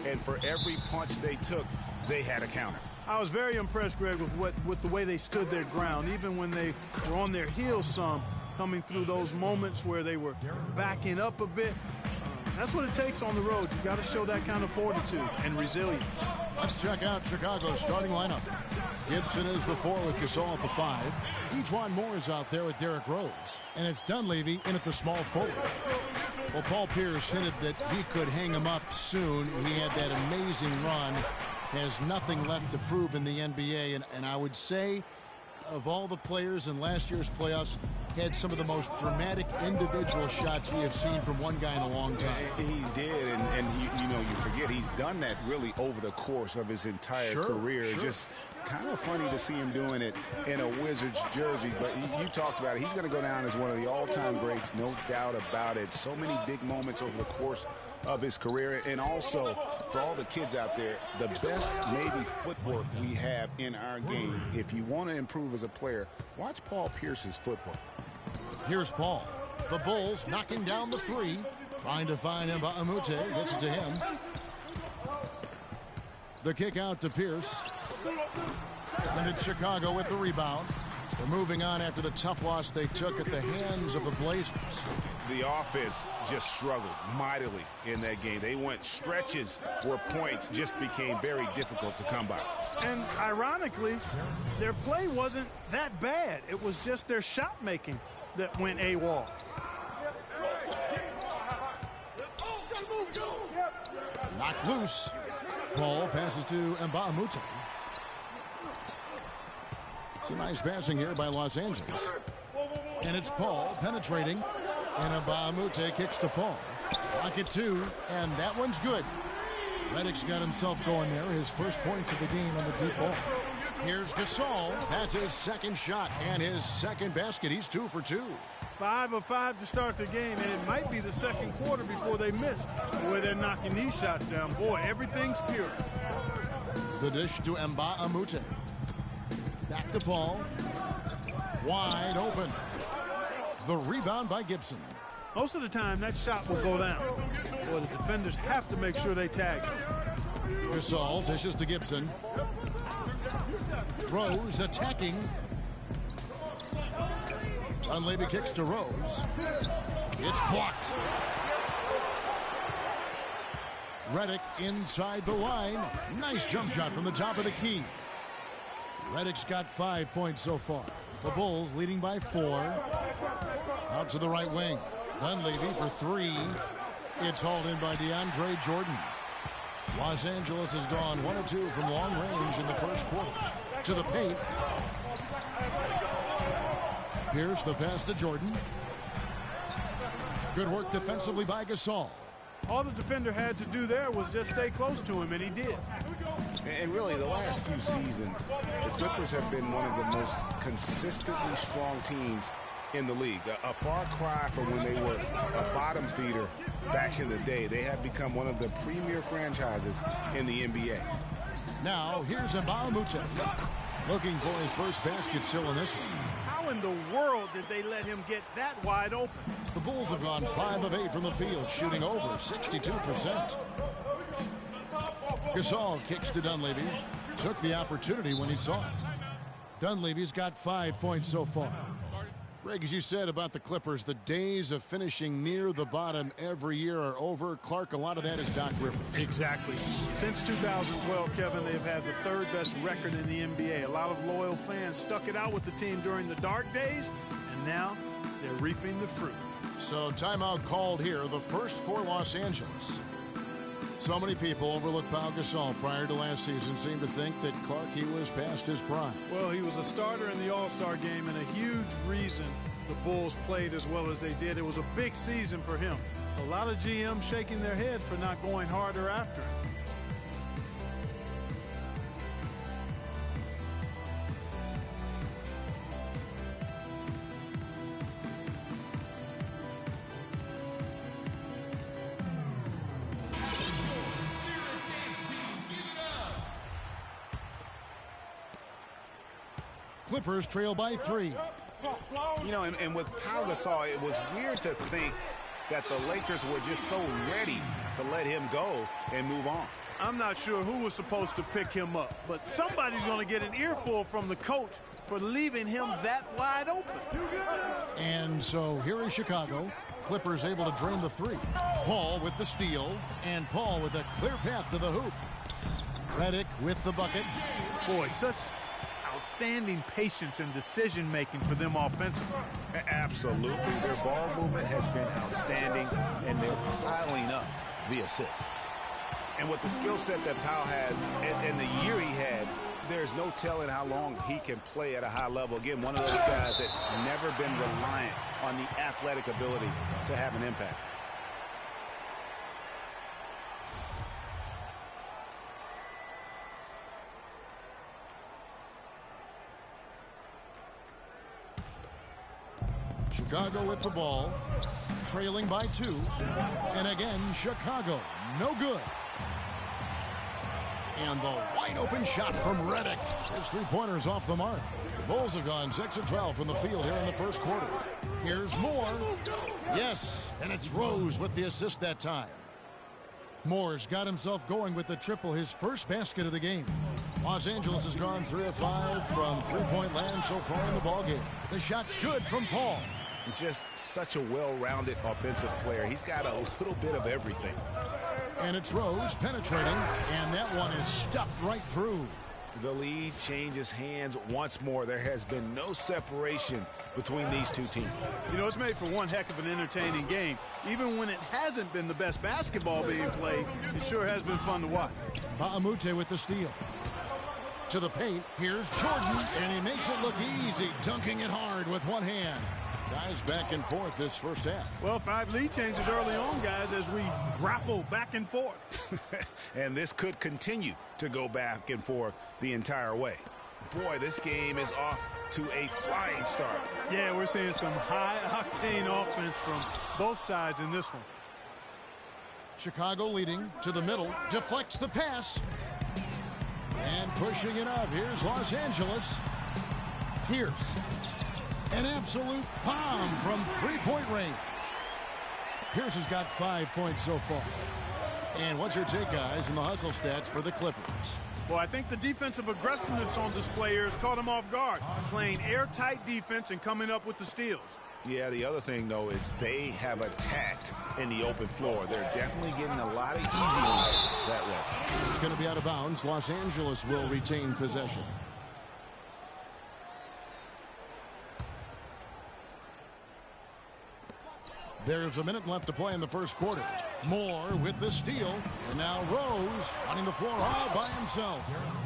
and for every punch they took, they had a counter. I was very impressed, Greg, with the way they stood their ground, even when they were on their heels some, coming through those moments where they were backing up a bit. That's what it takes on the road. You got to show that kind of fortitude and resilience. Let's check out Chicago's starting lineup. Gibson is the 4 with Gasol at the 5. Ejuan Moore is out there with Derrick Rose. And it's Dunleavy in at the small forward. Well, Paul Pierce hinted that he could hang him up soon. He had that amazing run. Has nothing left to prove in the NBA. And I would say, of all the players in last year's playoffs, had some of the most dramatic individual shots we have seen from one guy in a long time. He did, and you forget he's done that really over the course of his entire career. Just kind of funny to see him doing it in a Wizards jersey, but you talked about it. He's going to go down as one of the all-time greats, no doubt about it. So many big moments over the course of his career, and also for all the kids out there, the best maybe footwork we have in our game. If you want to improve as a player, watch Paul Pierce's footwork. Here's Paul. The Bulls knocking down the 3, trying to find Mbamute. Gets it to him. The kick out to Pierce. And it's Chicago with the rebound. They're moving on after the tough loss they took at the hands of the Blazers. The offense just struggled mightily in that game. They went stretches where points just became very difficult to come by. And ironically, their play wasn't that bad. It was just their shot making that went AWOL. Knocked loose. Paul passes to Mbamute. It's a nice passing here by Los Angeles. And it's Paul penetrating. And Mbamute kicks to Paul. Pocket 2, and that one's good. Redick's got himself going there. His first points of the game on the deep ball. Here's Gasol. That's his second shot and his second basket. He's 2 for 2. 5 of 5 to start the game, and it might be the second quarter before they miss. Boy, they're knocking these shots down. Boy, everything's pure. The dish to Mbamute. Back to Paul. Wide open. The rebound by Gibson. Most of the time, that shot will go down. Boy, the defenders have to make sure they tag him. Gasol dishes to Gibson. Rose attacking. Dunleavy kicks to Rose. It's blocked. Redick inside the line. Nice jump shot from the top of the key. Redick's got 5 points so far. The Bulls leading by 4. Out to the right wing. Dunleavy for 3. It's hauled in by DeAndre Jordan. Los Angeles has gone 1 or 2 from long range in the first quarter. To the paint. Pierce the pass to Jordan. Good work defensively by Gasol. All the defender had to do there was just stay close to him, and he did. And really, the last few seasons, the Clippers have been one of the most consistently strong teams in the league. A far cry from when they were a bottom feeder back in the day. They have become one of the premier franchises in the NBA. Now, here's Mbamute. Looking for his first basket still in this one. How in the world did they let him get that wide open? The Bulls have gone 5 of 8 from the field, shooting over 62%. Gasol kicks to Dunleavy. Took the opportunity when he saw it. Dunleavy's got 5 points so far. Greg, as you said about the Clippers, the days of finishing near the bottom every year are over. Clark, a lot of that is Doc Rivers. Exactly. Since 2012, Kevin, they've had the 3rd best record in the NBA. A lot of loyal fans stuck it out with the team during the dark days, and now they're reaping the fruit. So timeout called here, the first for Los Angeles. So many people overlooked Pau Gasol prior to last season, seemed to think that Clark, he was past his prime. Well, he was a starter in the All-Star game, and a huge reason the Bulls played as well as they did. It was a big season for him. A lot of GMs shaking their head for not going harder after him. Clippers trail by 3. You know, and with Pau Gasol, it was weird to think that the Lakers were just so ready to let him go and move on. I'm not sure who was supposed to pick him up, but somebody's going to get an earful from the coach for leaving him that wide open. And so here is Chicago. Clippers able to drain the three. Paul with the steal, and Paul with a clear path to the hoop. Redick with the bucket. Boy, such outstanding patience and decision-making for them offensively. Absolutely. Their ball movement has been outstanding, and they're piling up the assists. And with the skill set that Powell has and the year he had, there's no telling how long he can play at a high level. Again, one of those guys that never been reliant on the athletic ability to have an impact. Chicago with the ball, trailing by 2. And again, Chicago, no good. And the wide open shot from Redick. His three-pointers off the mark. The Bulls have gone 6 of 12 from the field here in the first quarter. Here's Moore. Yes, and it's Rose with the assist that time. Moore's got himself going with the triple, his first basket of the game. Los Angeles has gone 3 of 5 from three-point land so far in the ballgame. The shot's good from Paul. Just such a well-rounded offensive player. He's got a little bit of everything. And it's Rose penetrating, and that one is stuffed right through. The lead changes hands once more. There has been no separation between these two teams. You know, it's made for one heck of an entertaining game. Even when it hasn't been the best basketball being played, it sure has been fun to watch. Baamute with the steal. To the paint, here's Jordan, and he makes it look easy, dunking it hard with one hand. Guys back and forth this first half. Well, 5 lead changes early on, guys, as we grapple back and forth. And this could continue to go back and forth the entire way. Boy, this game is off to a flying start. Yeah, we're seeing some high-octane offense from both sides in this one. Chicago leading to the middle, deflects the pass. And pushing it up, here's Los Angeles. Pierce. An absolute bomb from three-point range. Pierce has got 5 points so far. And what's your take, guys, in the hustle stats for the Clippers? Well, I think the defensive aggressiveness on display here has caught them off guard, playing airtight defense and coming up with the steals. Yeah, the other thing, though, is they have attacked in the open floor. They're definitely getting a lot of easy ones that way. It's going to be out of bounds. Los Angeles will retain possession. There's a minute left to play in the first quarter. Moore with the steal. And now Rose running the floor all by himself.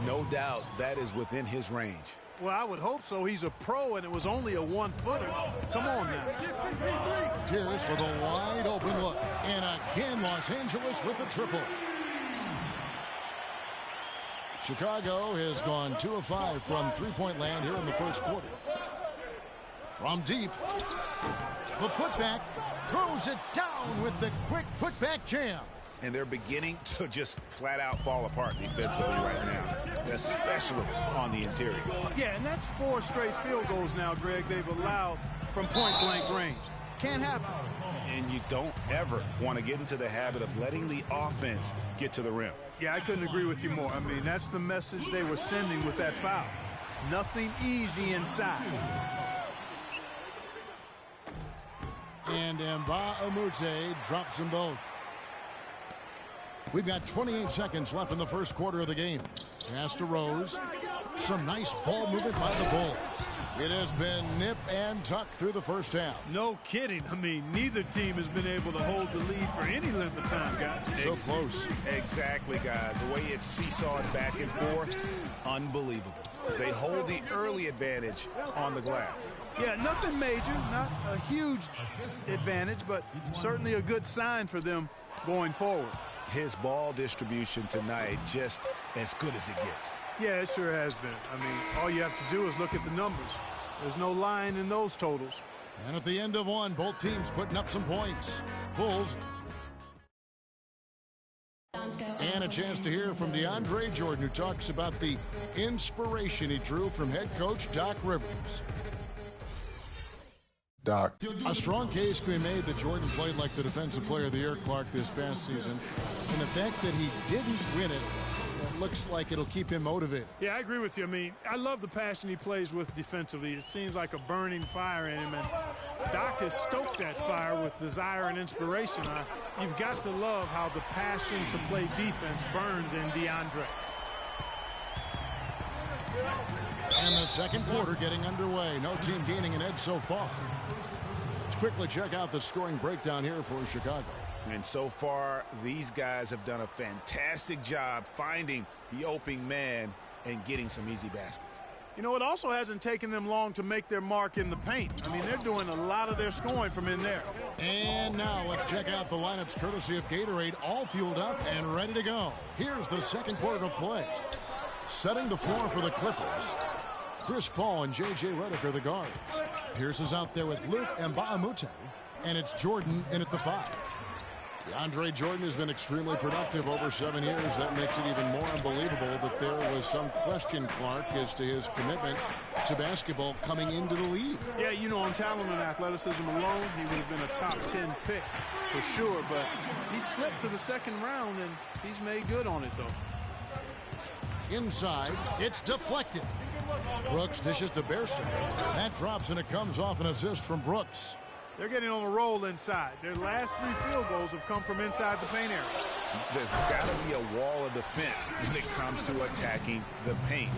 No doubt that is within his range. Well, I would hope so. He's a pro, and it was only a one-footer. Come on now. Pierce with a wide open look. And again, Los Angeles with the triple. Chicago has gone 2 of 5 from three-point land here in the first quarter. From deep. The putback, throws it down with the quick putback jam. And they're beginning to just flat out fall apart defensively right now, especially on the interior. Yeah, and that's 4 straight field goals now, Greg, they've allowed from point-blank range. Can't happen. And you don't ever want to get into the habit of letting the offense get to the rim. Yeah, I couldn't agree with you more. I mean, that's the message they were sending with that foul. Nothing easy inside. And Baamute drops them both. We've got 28 seconds left in the first quarter of the game. Pass to Rose. Some nice ball movement by the Bulls. It has been nip and tuck through the first half. No kidding. I mean, neither team has been able to hold the lead for any length of time, guys. So close. Exactly, guys. The way it's seesawed back and forth, unbelievable. They hold the early advantage on the glass. Yeah, nothing major, not a huge advantage, but certainly a good sign for them going forward. His ball distribution tonight just as good as it gets. Yeah, it sure has been. I mean, all you have to do is look at the numbers. There's no line in those totals. And at the end of one, both teams putting up some points. Bulls. And a chance to hear from DeAndre Jordan, who talks about the inspiration he drew from head coach Doc Rivers. Doc. A strong case can be made that Jordan played like the Defensive Player of the Year, Clark, this past season. And the fact that he didn't win it looks like it'll keep him motivated. Yeah, I agree with you. I mean, I love the passion he plays with defensively. It seems like a burning fire in him. And Doc has stoked that fire with desire and inspiration. You've got to love how the passion to play defense burns in DeAndre. And the second quarter getting underway. No team gaining an edge so far. Let's quickly check out the scoring breakdown here for Chicago. And so far, these guys have done a fantastic job finding the opening man and getting some easy baskets. You know, it also hasn't taken them long to make their mark in the paint. I mean, they're doing a lot of their scoring from in there. And now let's check out the lineups courtesy of Gatorade, all fueled up and ready to go. Here's the second quarter of play. Setting the floor for the Clippers, Chris Paul and J.J. Redick are the guards. Pierce is out there with Luke Mbamute, and it's Jordan in at the 5. DeAndre Jordan has been extremely productive over 7 years. That makes it even more unbelievable that there was some question, Clark, as to his commitment to basketball coming into the league. Yeah, you know, on talent and athleticism alone, he would have been a top 10 pick for sure, but he slipped to the second round, and he's made good on it, though. Inside, it's deflected. Brooks dishes to Bairstow. That drops, and it comes off an assist from Brooks. They're getting on a roll inside. Their last 3 field goals have come from inside the paint area. There's got to be a wall of defense when it comes to attacking the paint.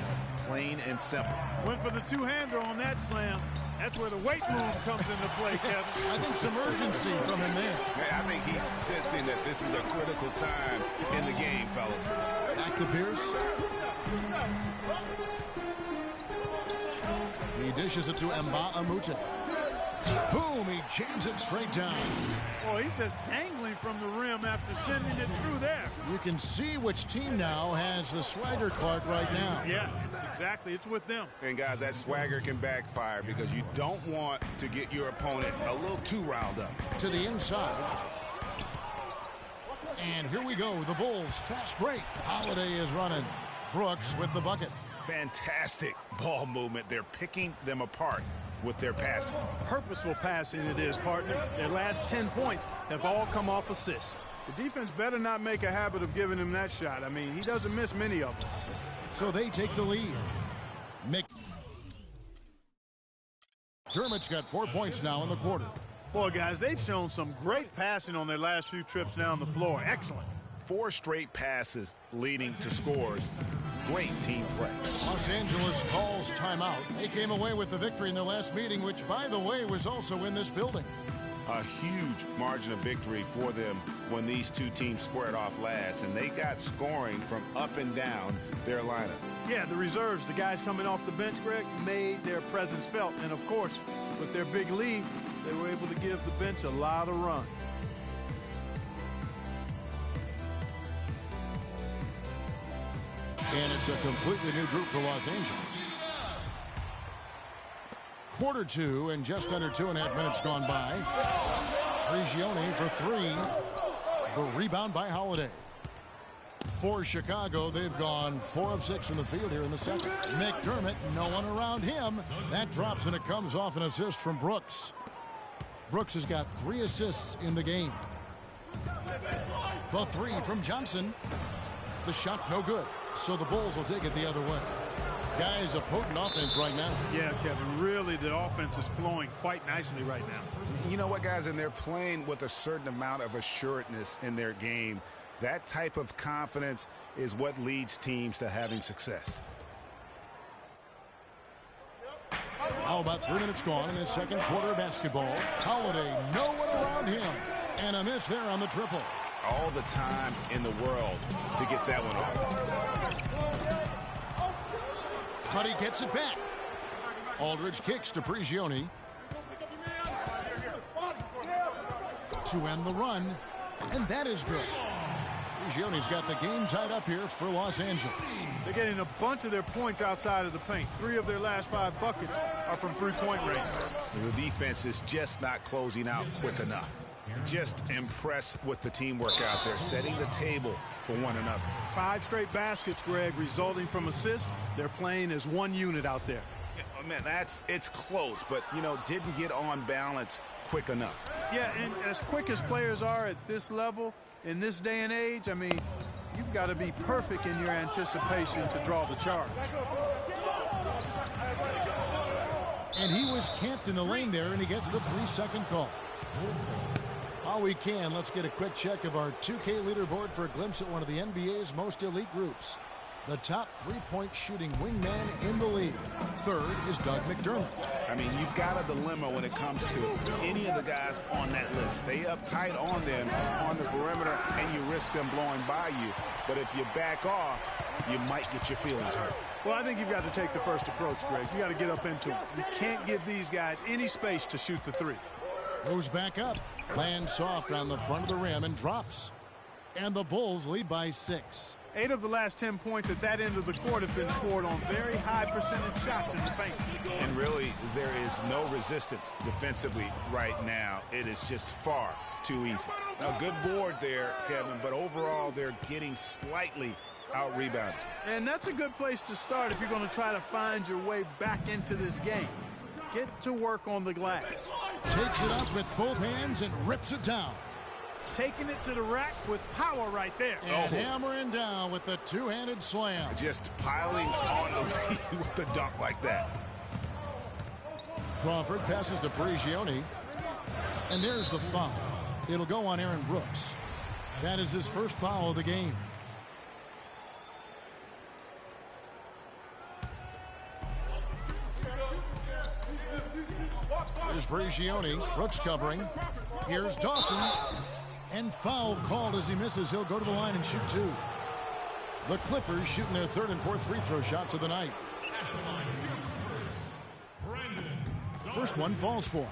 Plain and simple. Went for the two-hander on that slam. That's where the weight move comes into play, Kevin. I think some urgency from him there. I think he's sensing that this is a critical time in the game, fellas. Back to Pierce. He dishes it to Mbamute. Boom, he jams it straight down. Well, he's just dangling from the rim after sending it through there. You can see which team now has the swagger, Clark, right now. Yeah, it's with them. And guys, that swagger can backfire because you don't want to get your opponent a little too riled up. To the inside. And here we go, the Bulls fast break. Holiday is running. Brooks with the bucket. Fantastic ball movement. They're picking them apart with their passing. Purposeful passing it is, partner. Their last 10 points have all come off assists. The defense better not make a habit of giving him that shot. I mean, he doesn't miss many of them. So they take the lead. McDermott's got 4 points now in the quarter. Boy, guys, they've shown some great passing on their last few trips down the floor. Excellent. 4 straight passes leading to scores. Great team play. Los Angeles calls timeout. They came away with the victory in their last meeting, which, by the way, was also in this building. A huge margin of victory for them when these two teams squared off last, and they got scoring from up and down their lineup. Yeah, the reserves, the guys coming off the bench, Greg, made their presence felt. And, of course, with their big lead, they were able to give the bench a lot of run. And it's a completely new group for Los Angeles. Quarter 2 and just under 2.5 minutes gone by. Prigioni for 3. The rebound by Holiday. For Chicago, they've gone 4 of 6 from the field here in the second. McDermott, no one around him. That drops and it comes off an assist from Brooks. Brooks has got 3 assists in the game. The 3 from Johnson. The shot no good. So the Bulls will take it the other way. Guys, a potent offense right now. Yeah, Kevin, really the offense is flowing quite nicely right now. You know what, guys, and they're playing with a certain amount of assuredness in their game. That type of confidence is what leads teams to having success. How about 3 minutes gone in the second quarter of basketball? Holiday, no one around him. And a miss there on the triple. All the time in the world to get that one off. But he gets it back. Aldridge kicks to Prigioni. To end the run. And that is good. Prigioni's got the game tied up here for Los Angeles. They're getting a bunch of their points outside of the paint. 3 of their last 5 buckets are from three-point range. The defense is just not closing out quick enough. Just impressed with the teamwork out there, setting the table for one another. 5 straight baskets, Greg, resulting from assists. They're playing as one unit out there. man, it's close, but, didn't get on balance quick enough. Yeah, and as quick as players are at this level, in this day and age, I mean, you've got to be perfect in your anticipation to draw the charge. And he was camped in the lane there, and he gets the 3-second call. While we can, let's get a quick check of our 2K leaderboard for a glimpse at one of the NBA's most elite groups. The top three-point shooting wingman in the league. Third is Doug McDermott. I mean, you've got a dilemma when it comes to any of the guys on that list. Stay up tight on them on the perimeter, and you risk them blowing by you. But if you back off, you might get your feelings hurt. Well, I think you've got to take the first approach, Greg. You got to get up into it. You can't give these guys any space to shoot the three. Goes back up, lands soft on the front of the rim and drops. And the Bulls lead by 6. 8 of the last 10 points at that end of the court have been scored on very high percentage shots in the paint. And really, there is no resistance defensively right now. It is just far too easy. Now, good board there, Kevin, but overall, they're getting slightly out-rebounded. And that's a good place to start if you're going to try to find your way back into this game. Get to work on the glass. Takes it up with both hands and rips it down. Taking it to the rack with power right there. And hammering down with the two-handed slam. Just piling on the lead with the dunk like that. Crawford passes to Prigioni. And there's the foul. It'll go on Aaron Brooks. That is his first foul of the game. There's Prigioni. Brooks covering. Here's Dawson. And foul called as he misses. He'll go to the line and shoot 2. The Clippers shooting their third and fourth free throw shots of the night. First one falls for him.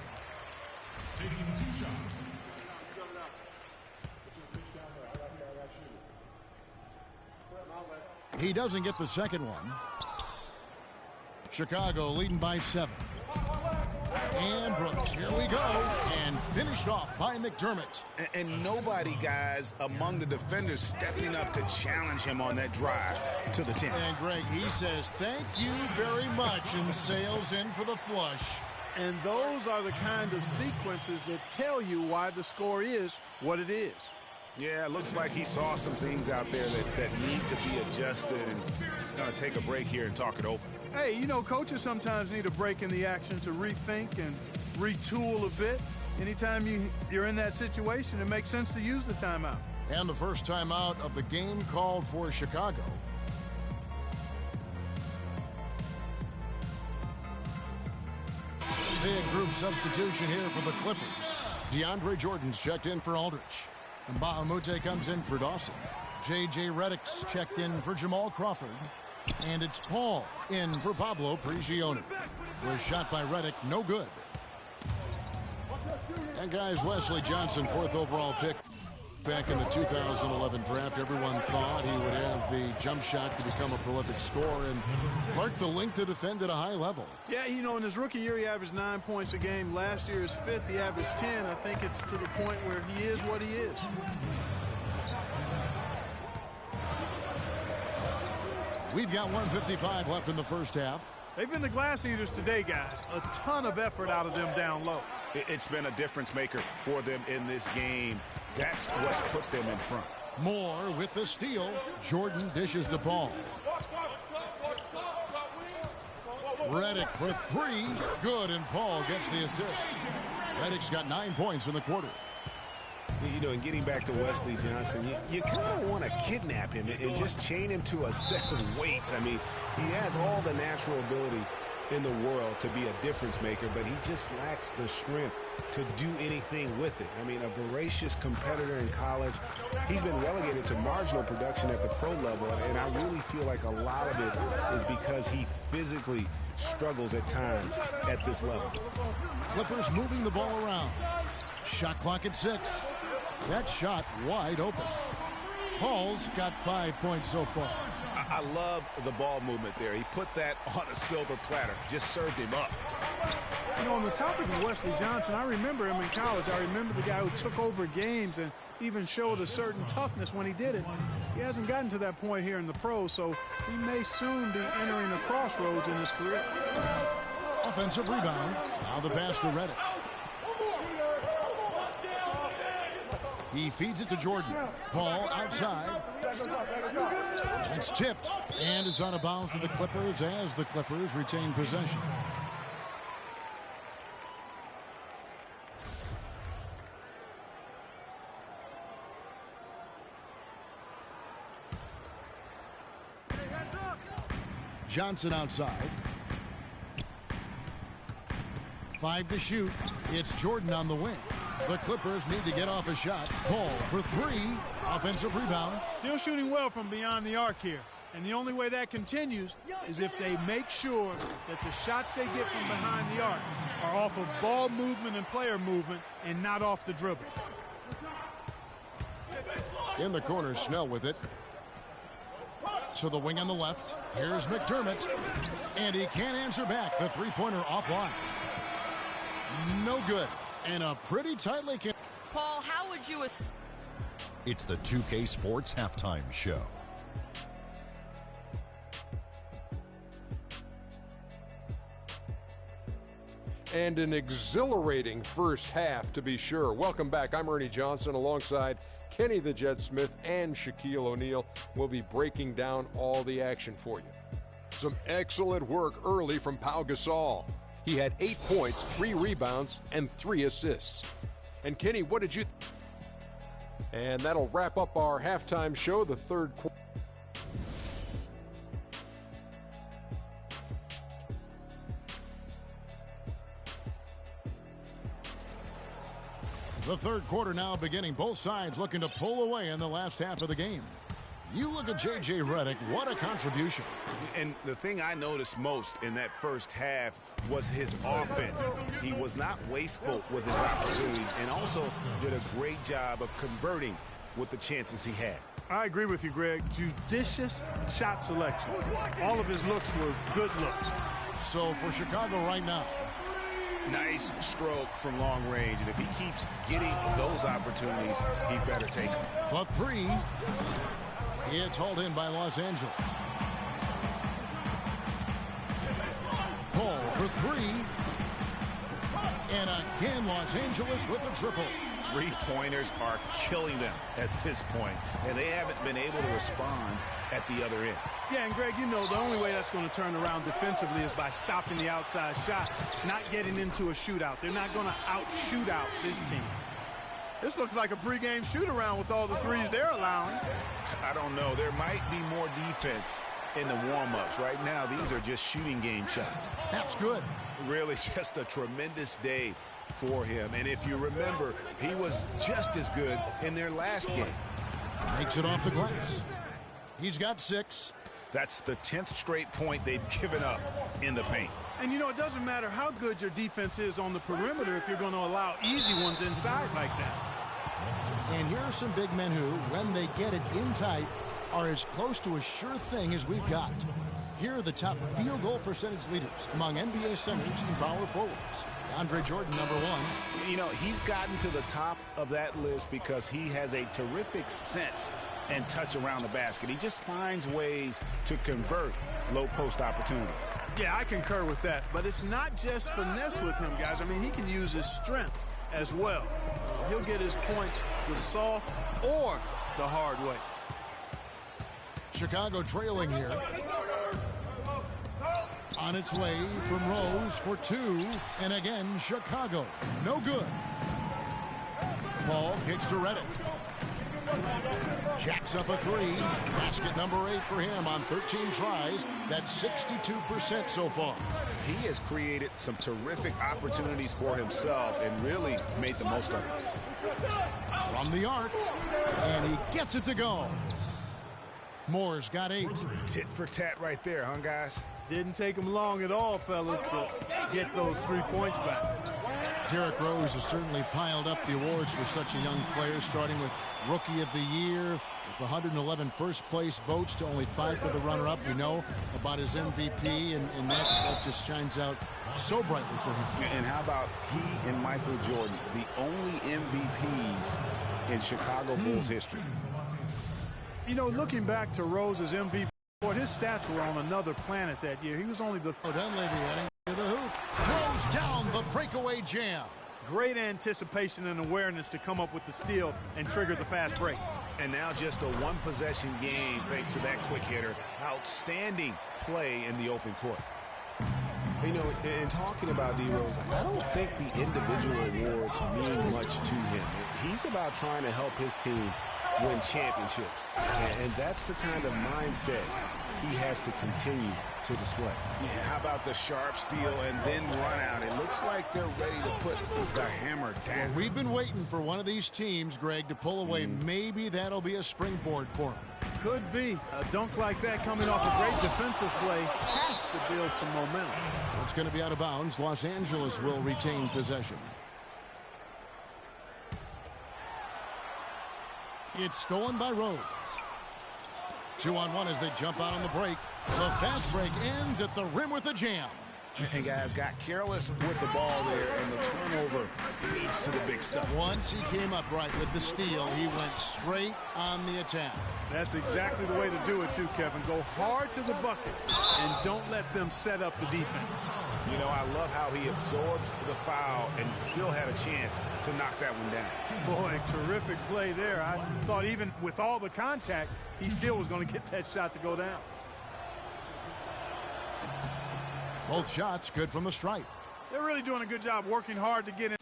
He doesn't get the second one. Chicago leading by 7. And Brooks, here we go, and finished off by McDermott. And nobody, guys, among the defenders stepping up to challenge him on that drive to the 10. And Greg, he says, thank you very much, and sails in for the flush. And those are the kind of sequences that tell you why the score is what it is. Yeah, it looks like he saw some things out there that need to be adjusted, and he's going to take a break here and talk it over. Hey, coaches sometimes need a break in the action to rethink and retool a bit. Anytime you're in that situation, it makes sense to use the timeout. And the first timeout of the game called for Chicago. Big group substitution here for the Clippers. DeAndre Jordan's checked in for Aldridge. And Bahamute comes in for Dawson. J.J. Redick's checked in for Jamal Crawford. And it's Paul in for Pablo Prigioni. Was shot by Redick, no good. And guys, Wesley Johnson, 4th overall pick back in the 2011 draft. Everyone thought he would have the jump shot to become a prolific scorer, and Clark the length to defend at a high level. Yeah, in his rookie year, he averaged 9 points a game. Last year, his 5th, he averaged 10. I think it's to the point where he is what he is. We've got 1:55 left in the first half. They've been the glass eaters today, guys. A ton of effort out of them down low. It's been a difference maker for them in this game. That's what's put them in front. Moore with the steal. Jordan dishes to Paul. Redick for 3. Good, and Paul gets the assist. Redick's got 9 points in the quarter. And getting back to Wesley Johnson, you kind of want to kidnap him and just chain him to a set of weights. I mean, he has all the natural ability in the world to be a difference maker, but he just lacks the strength to do anything with it. I mean, a voracious competitor in college. He's been relegated to marginal production at the pro level, and I really feel like a lot of it is because he physically struggles at times at this level. Clippers moving the ball around. Shot clock at 6. That shot wide open. Paul's got 5 points so far. I love the ball movement there. He put that on a silver platter. Just served him up. On the topic of Wesley Johnson, I remember him in college. I remember the guy who took over games and even showed a certain toughness when he did it. He hasn't gotten to that point here in the pros, so he may soon be entering a crossroads in his career. offensive rebound. Now the pass to Reddick. He feeds it to Jordan. Ball outside. It's tipped and is out of bounds to the Clippers as the Clippers retain possession. Johnson outside. 5 to shoot. It's Jordan on the wing. The Clippers need to get off a shot. Paul for 3. Offensive rebound. Still shooting well from beyond the arc here. And the only way that continues is if they make sure that the shots they get from behind the arc are off of ball movement and player movement and not off the dribble. In the corner, Snell with it. To the wing on the left. Here's McDermott. And he can't answer back. The three-pointer offline. No good. And a pretty tightly... Paul, how would you... It's the 2K Sports Halftime Show. And an exhilarating first half, to be sure. Welcome back. I'm Ernie Johnson alongside Kenny the Jet Smith and Shaquille O'Neal. We'll be breaking down all the action for you. Some excellent work early from Pau Gasol. He had 8 points, 3 rebounds, and 3 assists. And Kenny, what did you think? And that'll wrap up our halftime show, the third quarter. The third quarter now beginning. Both sides looking to pull away in the last half of the game. You look at J.J. Redick, what a contribution. And the thing I noticed most in that first half was his offense. He was not wasteful with his opportunities and also did a great job of converting with the chances he had. I agree with you, Greg. Judicious shot selection. All of his looks were good looks. So for Chicago right now, nice stroke from long range, and if he keeps getting those opportunities, he better take them. But 3, it's hauled in by Los Angeles. Paul for 3. And again, Los Angeles with the triple. Three-pointers are killing them at this point, and they haven't been able to respond at the other end. Yeah, and Greg, you know, the only way that's going to turn around defensively is by stopping the outside shot, not getting into a shootout. They're not going to out-shoot out this team. This looks like a pregame shoot-around with all the threes they're allowing. I don't know. There might be more defense in the warm-ups. Right now, these are just shooting game shots. That's good. Really just a tremendous day for him. And if you remember, he was just as good in their last game. Makes it off the glass. He's got 6. That's the 10th straight point they've given up in the paint. And, you know, it doesn't matter how good your defense is on the perimeter if you're going to allow easy ones inside like that. And here are some big men who, when they get it in tight, are as close to a sure thing as we've got. Here are the top field goal percentage leaders among NBA centers and power forwards. Andre Jordan, number 1. You know, he's gotten to the top of that list because he has a terrific sense and touch around the basket. He just finds ways to convert low post opportunities. Yeah, I concur with that. But it's not just finesse with him, guys. I mean, he can use his strength as well. He'll get his points the soft or the hard way. Chicago trailing here. On its way from Rose for 2. And again, Chicago. No good. Paul kicks to Reddick. Jacks up a 3. Basket number 8 for him on 13 tries. That's 62% so far. He has created some terrific opportunities for himself and really made the most of it. From the arc. And he gets it to go. Moore's got 8. Tit for tat right there, huh, guys? Didn't take him long at all, fellas, to get those 3 points back. Derrick Rose has certainly piled up the awards for such a young player, starting with Rookie of the Year, with 111 first-place votes to only 5 for the runner-up. We know about his MVP, and that just shines out so brightly for him. And how about he and Michael Jordan, the only MVPs in Chicago Bulls history? You know, looking back to Rose's MVP, his stats were on another planet that year. He was only the... Dunleavy heading to the hoop. jam. Great anticipation and awareness to come up with the steal and trigger the fast break. And now just a one-possession game thanks to that quick hitter. Outstanding play in the open court. You know, in talking about D-Rose, I don't think the individual awards mean much to him. He's about trying to help his team win championships. And that's the kind of mindset he has to continue to display. Yeah, how about the sharp steal and then run out? It looks like they're ready to put the hammer down. Well, we've been waiting for one of these teams, Greg, to pull away. Maybe that'll be a springboard for him. Could be. A dunk like that coming off a great defensive play has to build some momentum. It's going to be out of bounds. Los Angeles will retain possession. It's stolen by Rose. 2-on-1 as they jump out on the break. The fast break ends at the rim with a jam. And guys got careless with the ball there, and the turnover leads to the big stuff. Once he came up right with the steal, he went straight on the attack. That's exactly the way to do it too, Kevin. Go hard to the bucket and don't let them set up the defense. You know, I love how he absorbs the foul and still had a chance to knock that one down. Boy, terrific play there. I thought even with all the contact, he still was going to get that shot to go down. Both shots good from the stripe. They're really doing a good job working hard to get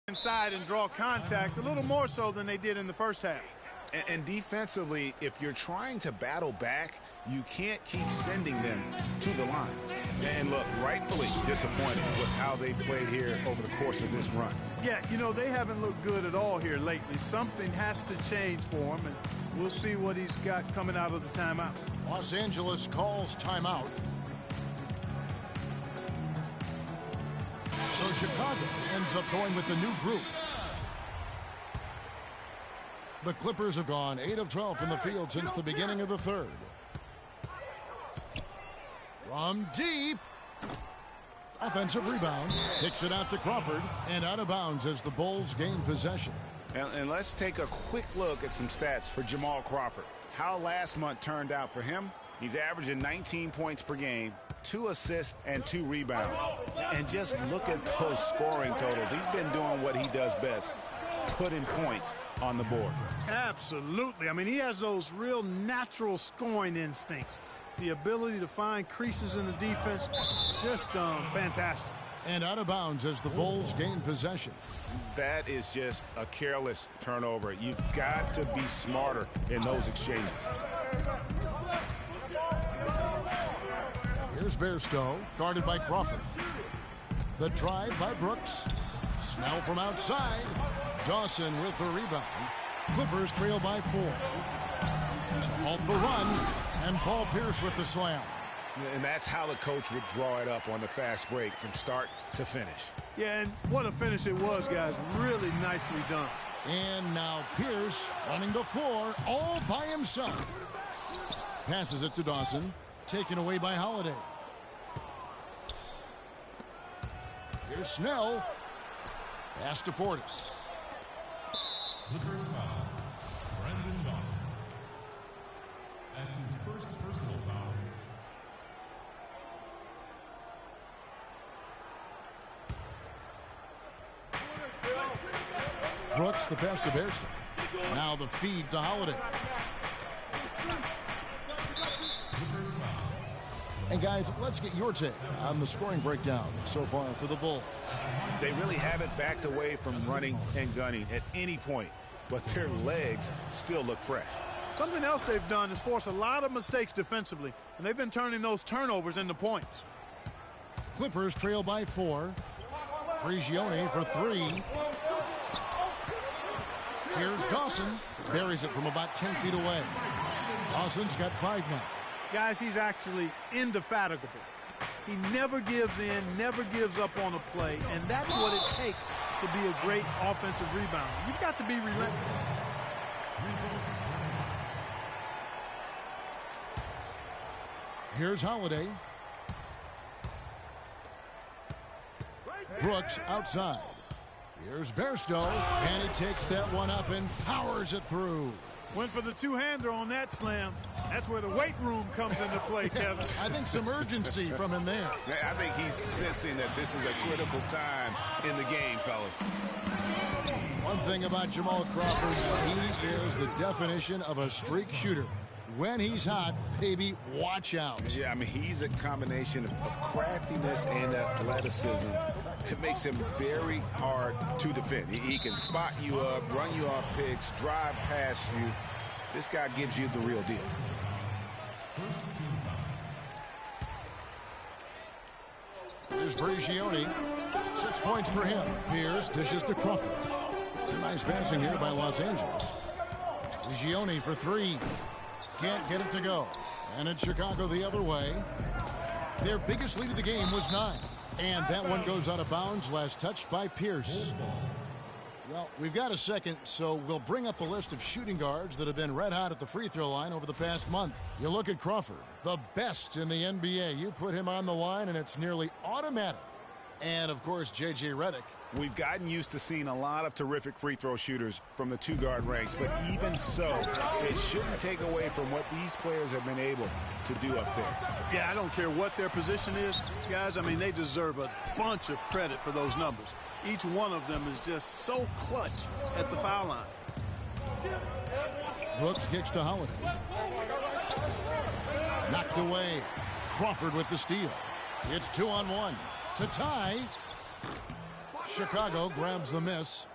inside and draw contact, a little more so than they did in the first half. And defensively, if you're trying to battle back, you can't keep sending them to the line. And look, rightfully disappointed with how they played here over the course of this run. Yeah, you know, they haven't looked good at all here lately. Something has to change for him, and we'll see what he's got coming out of the timeout. Los Angeles calls timeout. So Chicago ends up going with the new group. The Clippers have gone 8 of 12 from the field since the beginning of the third. From deep. Offensive rebound. Kicks it out to Crawford. And out of bounds as the Bulls gain possession. And let's take a quick look at some stats for Jamal Crawford. How last month turned out for him. He's averaging 19 points per game, 2 assists, and 2 rebounds. And just look at those scoring totals. He's been doing what he does best, putting points on the board. Absolutely. I mean, he has those real natural scoring instincts. The ability to find creases in the defense, just fantastic. And out of bounds as the Bulls gain possession. That is just a careless turnover. You've got to be smarter in those exchanges. Here's Bairstow, guarded by Crawford. The drive by Brooks. Snell from outside. Dawson with the rebound. Clippers trail by 4. To halt the run, and Paul Pierce with the slam. And that's how the coach would draw it up on the fast break from start to finish. Yeah, and what a finish it was, guys. Really nicely done. And now Pierce running the floor all by himself. Passes it to Dawson. Taken away by Holiday. Here's Snell. Pass to Portis. Clippers foul. Brandon Dawson. That's his first personal foul. Brooks, the pass to Bairstow. Now the feed to Holiday. And guys, let's get your take on the scoring breakdown so far for the Bulls. They really haven't backed away from running and gunning at any point, but their legs still look fresh. Something else they've done is force a lot of mistakes defensively, and they've been turning those turnovers into points. Clippers trail by 4. Prigioni for 3. Here's Dawson. Buries it from about 10 feet away. Dawson's got 5 now. Guys, he's actually indefatigable. He never gives in, never gives up on a play, and that's what it takes to be a great offensive rebounder. You've got to be relentless. Here's Holiday. Brooks outside. Here's Bairstow, and he takes that one up and powers it through. Went for the two-hander on that slam. That's where the weight room comes into play, Kevin. I think some urgency from him there. I think he's sensing that this is a critical time in the game, fellas. One thing about Jamal Crawford, he is the definition of a streak shooter. When he's hot, baby, watch out. Yeah, I mean, he's a combination of craftiness and athleticism. It makes him very hard to defend. He can spot you up, run you off picks, drive past you. This guy gives you the real deal. There's Prigioni. 6 points for him. Pierce dishes to Crawford. Some nice passing here by Los Angeles. Prigioni for three. Can't get it to go. And it's Chicago the other way. Their biggest lead of the game was 9. And that one goes out of bounds. Last touched by Pierce. Well, we've got a second, so we'll bring up a list of shooting guards that have been red hot at the free throw line over the past month. You look at Crawford, the best in the NBA. You put him on the line, and it's nearly automatic. And, of course, J.J. Redick. We've gotten used to seeing a lot of terrific free throw shooters from the two-guard ranks, but even so, it shouldn't take away from what these players have been able to do up there. Yeah, I don't care what their position is, guys. I mean, they deserve a bunch of credit for those numbers. Each one of them is just so clutch at the foul line. Brooks kicks to Holiday. Knocked away. Crawford with the steal. It's 2-on-1 to tie. Chicago grabs the miss.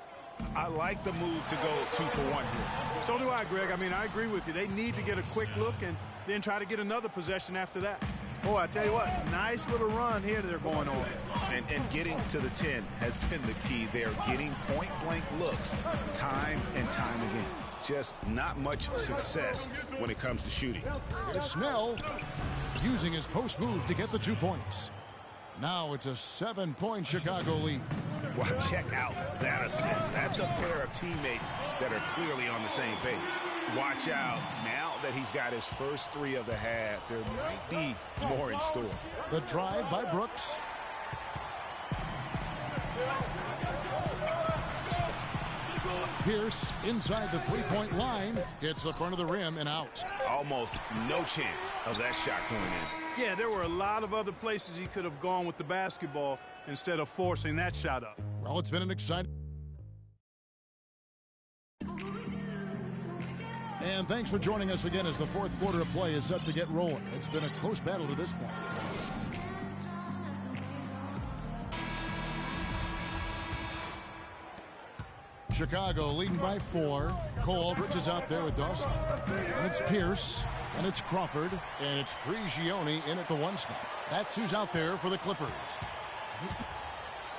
I like the move to go 2 for 1 here. So do I, Greg. I mean, I agree with you. They need to get a quick look and then try to get another possession after that. Boy, I tell you what, nice little run here they're going on. And getting to the 10 has been the key. They're getting point-blank looks time and time again. Just not much success when it comes to shooting. Here's Snell using his post move to get the 2 points. Now it's a 7-point Chicago lead. Well, check out that assist. That's a pair of teammates that are clearly on the same page. Watch out. Now that he's got his first 3 of the half, there might be more in store. The drive by Brooks. Pierce inside the 3-point line. Hits the front of the rim and out. Almost no chance of that shot going in. Yeah, there were a lot of other places he could have gone with the basketball instead of forcing that shot up. Well, it's been an exciting... And thanks for joining us again as the fourth quarter of play is set to get rolling. It's been a close battle to this point. Chicago leading by 4. Cole Aldrich is out there with Dawson. And it's Pierce. And it's Crawford. And it's Prigioni in at the 1 spot. That's who's out there for the Clippers.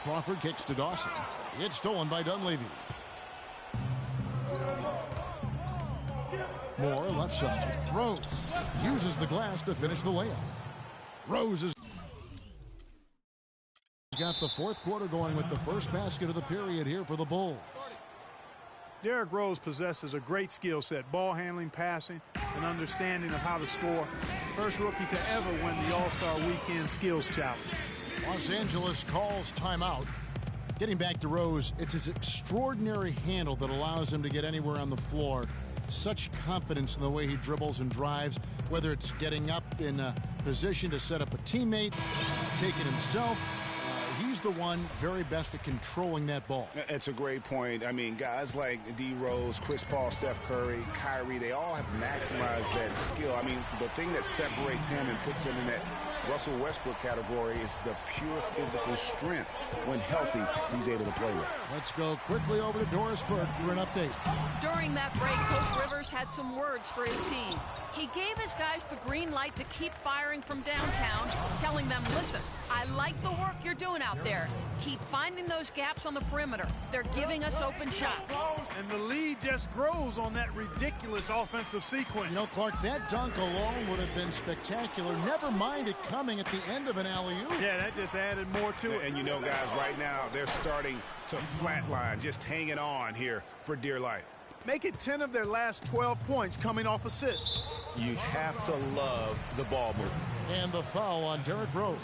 Crawford kicks to Dawson. It's stolen by Dunleavy. Moore left side. Rose uses the glass to finish the layup. Rose has got the fourth quarter going with the first basket of the period here for the Bulls. Derrick Rose possesses a great skill set, ball handling, passing, and understanding of how to score. First rookie to ever win the All-Star Weekend Skills Challenge. Los Angeles calls timeout. Getting back to Rose, it's his extraordinary handle that allows him to get anywhere on the floor. Such confidence in the way he dribbles and drives, whether it's getting up in a position to set up a teammate, take it himself. He's the one very best at controlling that ball. It's a great point. I mean, guys like D. Rose, Chris Paul, Steph Curry, Kyrie, they all have maximized that skill. I mean, the thing that separates him and puts him in that Russell Westbrook category is the pure physical strength. When healthy, he's able to play with. Let's go quickly over to Doris Burke for an update. During that break, Coach Rivers had some words for his team. He gave his guys the green light to keep firing from downtown, telling them, listen, I like the work you're doing out there. Keep finding those gaps on the perimeter. They're giving us open shots. And the lead just grows on that ridiculous offensive sequence. You know, Clark, that dunk alone would have been spectacular. Never mind it coming at the end of an alley-oop. Yeah, that just added more to it. And you know, guys, right now, they're starting to flatline, just hanging on here for dear life. Make it 10 of their last 12 points coming off assists. You have to love the ball movement. And the foul on Derrick Rose.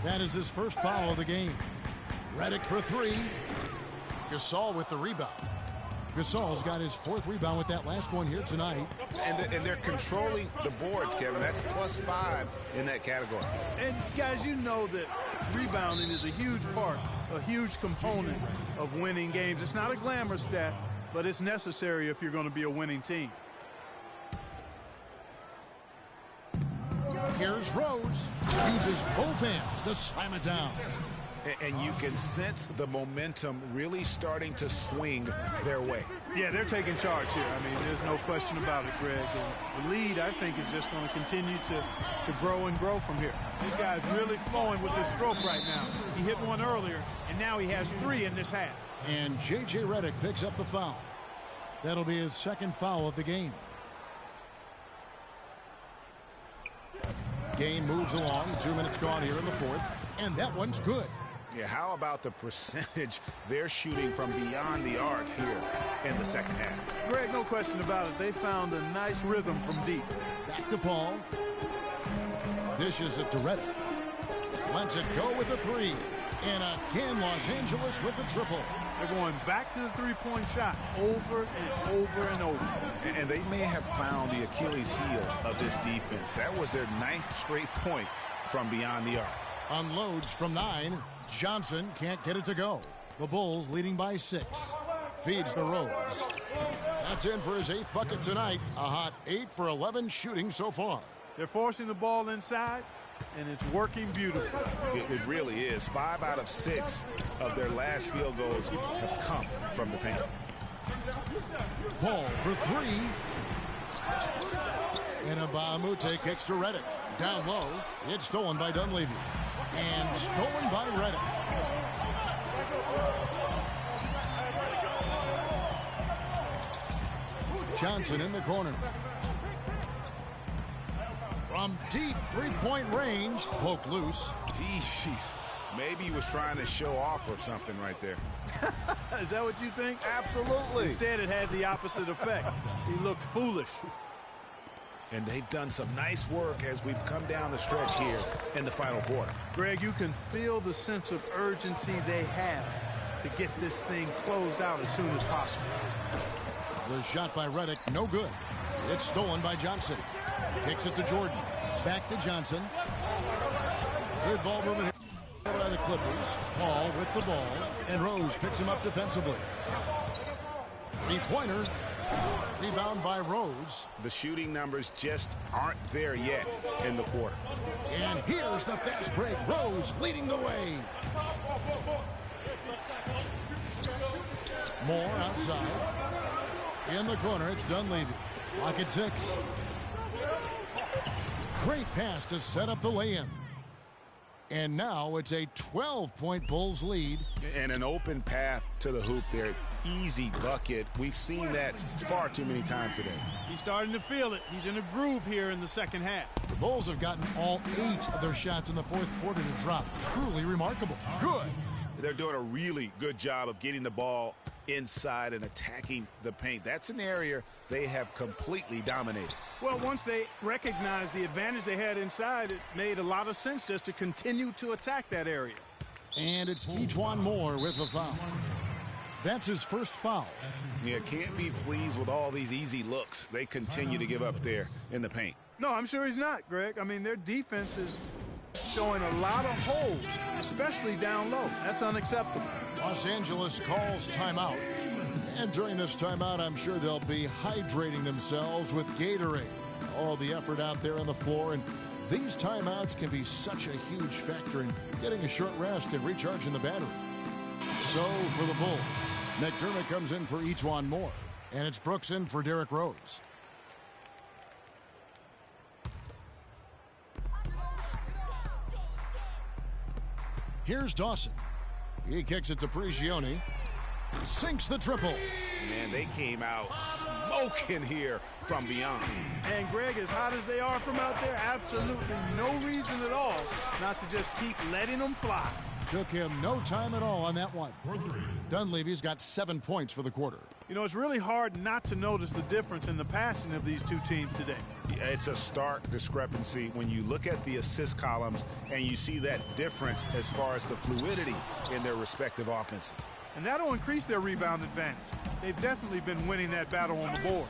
That is his first foul of the game. Redick for 3. Gasol with the rebound. Gasol's got his 4th rebound with that last one here tonight. And they're controlling the boards, Kevin. That's +5 in that category. And, guys, you know that rebounding is a huge part, a huge component of winning games. It's not a glamour stat, but it's necessary if you're going to be a winning team. Here's Rose. Uses both hands to slam it down. And you can sense the momentum really starting to swing their way. Yeah, they're taking charge here. I mean, there's no question about it, Greg. And the lead, I think, is just going to continue to grow and grow from here. This guy's really flowing with his stroke right now. He hit one earlier, and now he has 3 in this half. And J.J. Redick picks up the foul. That'll be his 2nd foul of the game. Game moves along. 2 minutes gone here in the 4th. And that one's good. Yeah, how about the percentage they're shooting from beyond the arc here in the 2nd half? Greg, no question about it. They found a nice rhythm from deep. Back to Paul. Dishes it to Redick. Lets it go with a 3. And again, Los Angeles with the triple. They're going back to the three-point shot over and over and over. And they may have found the Achilles heel of this defense. That was their 9th straight point from beyond the arc. Unloads from 9. Johnson can't get it to go. The Bulls leading by 6. Feeds to Rose. That's in for his 8th bucket tonight. A hot 8 for 11 shooting so far. They're forcing the ball inside, and it's working beautifully. It really is. 5 out of 6 of their last field goals have come from the paint. Paul for 3. And Abamute kicks to Redick. Down low. It's stolen by Dunleavy. And stolen by Redick. Johnson in the corner. From deep 3-point range, poked loose. Jeez, maybe he was trying to show off or something right there. Is that what you think? Absolutely. Instead, it had the opposite effect. He looked foolish. And they've done some nice work as we've come down the stretch here in the final quarter. Greg, you can feel the sense of urgency they have to get this thing closed out as soon as possible. The shot by Redick, no good. It's stolen by Johnson. Kicks it to Jordan. Back to Johnson. Good ball movement by the Clippers. Paul with the ball. And Rose picks him up defensively. 3-pointer. Rebound by Rose. The shooting numbers just aren't there yet in the quarter. And here's the fast break. Rose leading the way. Moore outside. In the corner, it's Dunleavy. Lock at 6. Great pass to set up the lay-in. And now it's a 12-point Bulls lead. And an open path to the hoop there. Easy bucket. We've seen that far too many times today. He's starting to feel it. He's in a groove here in the 2nd half. The Bulls have gotten all 8 of their shots in the 4th quarter to drop. Truly remarkable. Good. They're doing a really good job of getting the ball inside and attacking the paint. That's an area they have completely dominated. Well, once they recognized the advantage they had inside, it made a lot of sense just to continue to attack that area. And it's Ejuan Moore with the foul. That's his 1st foul. Yeah, can't be pleased with all these easy looks they continue to give up there in the paint. No, I'm sure he's not, Greg. I mean, their defense is showing a lot of holes, especially down low. That's unacceptable. Los Angeles calls timeout. And during this timeout, I'm sure they'll be hydrating themselves with Gatorade. All the effort out there on the floor. And these timeouts can be such a huge factor in getting a short rest and recharging the battery. So for the Bulls, McDermott comes in for Ejuan Moore. And it's Brooks in for Derrick Rose. Here's Dawson. He kicks it to Prigioni. Sinks the triple. Man, they came out smoking here from beyond. And Greg, as hot as they are from out there, absolutely no reason at all not to just keep letting them fly. Took him no time at all on that one. Dunleavy's got 7 points for the quarter. You know, it's really hard not to notice the difference in the passing of these two teams today. Yeah, it's a stark discrepancy when you look at the assist columns and you see that difference as far as the fluidity in their respective offenses. And that'll increase their rebound advantage. they've definitely been winning that battle on the boards.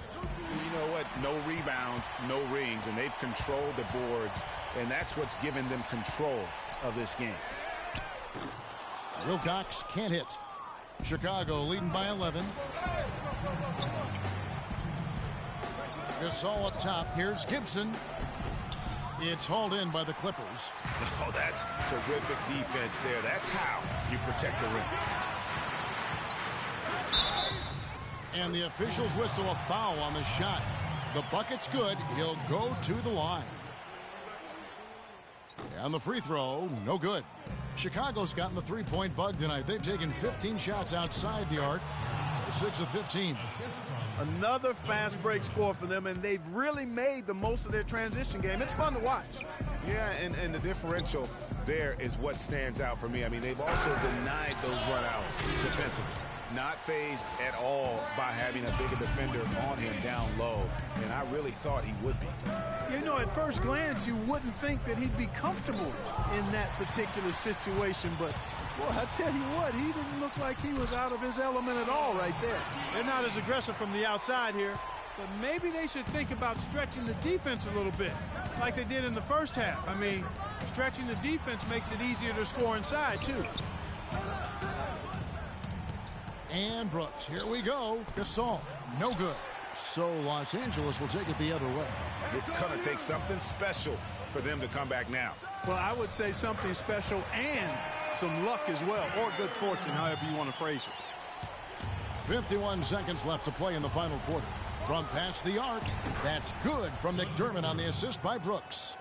You know what? No rebounds, no rings, and they've controlled the boards, and that's what's given them control of this game. Wilcox can't hit. Chicago leading by 11. Gasol up top. Here's Gibson. It's hauled in by the Clippers. Oh, that's terrific defense there. That's how you protect the rim. And the officials whistle a foul on the shot. The bucket's good. He'll go to the line. And the free throw, no good. Chicago's gotten the three-point bug tonight. They've taken 15 shots outside the arc. They're 6 of 15. Another fast break score for them, and they've really made the most of their transition game. It's fun to watch. Yeah, and the differential there is what stands out for me. I mean, they've also denied those runouts defensively. Not phased at all by having a bigger defender on him down low, and I really thought he would be. You know, at first glance, you wouldn't think that he'd be comfortable in that particular situation, but, well, I tell you what, he didn't look like he was out of his element at all right there. They're not as aggressive from the outside here, but maybe they should think about stretching the defense a little bit, like they did in the first half. I mean, stretching the defense makes it easier to score inside, too. And Brooks, here we go. Gasol, no good. So Los Angeles will take it the other way. It's going to take something special for them to come back now. Well, I would say something special and some luck as well, or good fortune, however you want to phrase it. 51 seconds left to play in the final quarter. From past the arc, that's good from McDermott on the assist by Brooks.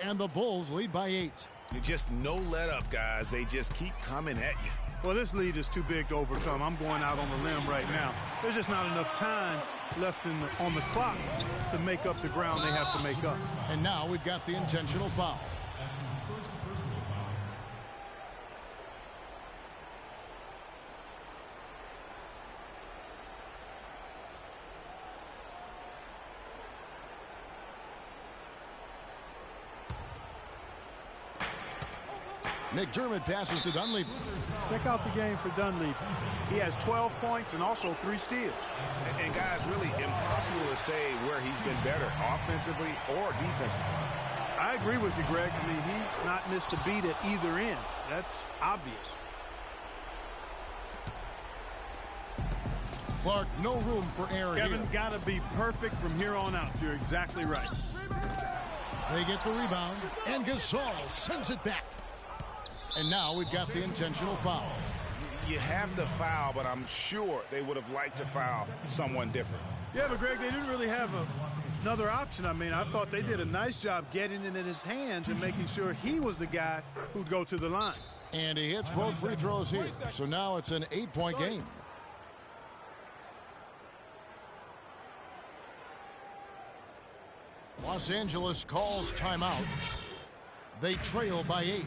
And the Bulls lead by 8. Just no let up, guys. They just keep coming at you. Well, this lead is too big to overcome. I'm going out on the limb right now. There's just not enough time left on the clock to make up the ground they have to make up. And now we've got the intentional foul. That's his first personal foul. McDermott passes to Dunleavy. Check out the game for Dunleavy. He has 12 points and also 3 steals. And guys, really impossible to say where he's been better, offensively or defensively. I agree with you, Greg. I mean, he's not missed a beat at either end. That's obvious. Clark, no room for error Kevin, here. got to be perfect from here on out. You're exactly right. They get the rebound, and Gasol sends it back. And now we've got the intentional foul. You have to foul, but I'm sure they would have liked to foul someone different. Yeah, but Greg, they didn't really have another option. I mean, I thought they did a nice job getting it in his hands and making sure he was the guy who'd go to the line. And he hits both free throws here. So now it's an 8-point game. Los Angeles calls timeout. They trail by 8.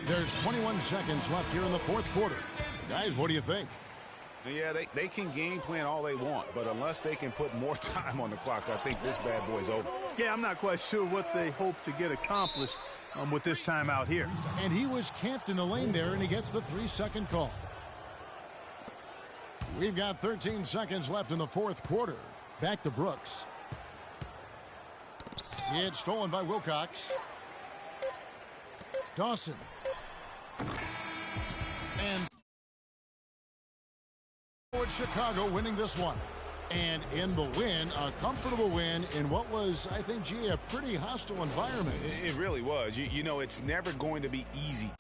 There's 21 seconds left here in the fourth quarter. Guys, what do you think? Yeah, they can game plan all they want, but unless they can put more time on the clock, I think this bad boy's over. Yeah, I'm not quite sure what they hope to get accomplished with this timeout here. And he was camped in the lane there, and he gets the 3-second call. We've got 13 seconds left in the fourth quarter. Back to Brooks. It's stolen by Wilcox. Dawson. And Chicago winning this one. And in the win, a comfortable win in what was, I think, gee, a pretty hostile environment. It really was. You know, it's never going to be easy.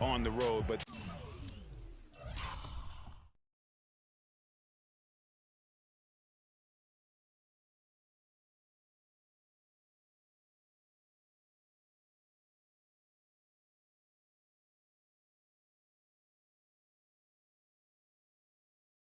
On the road, but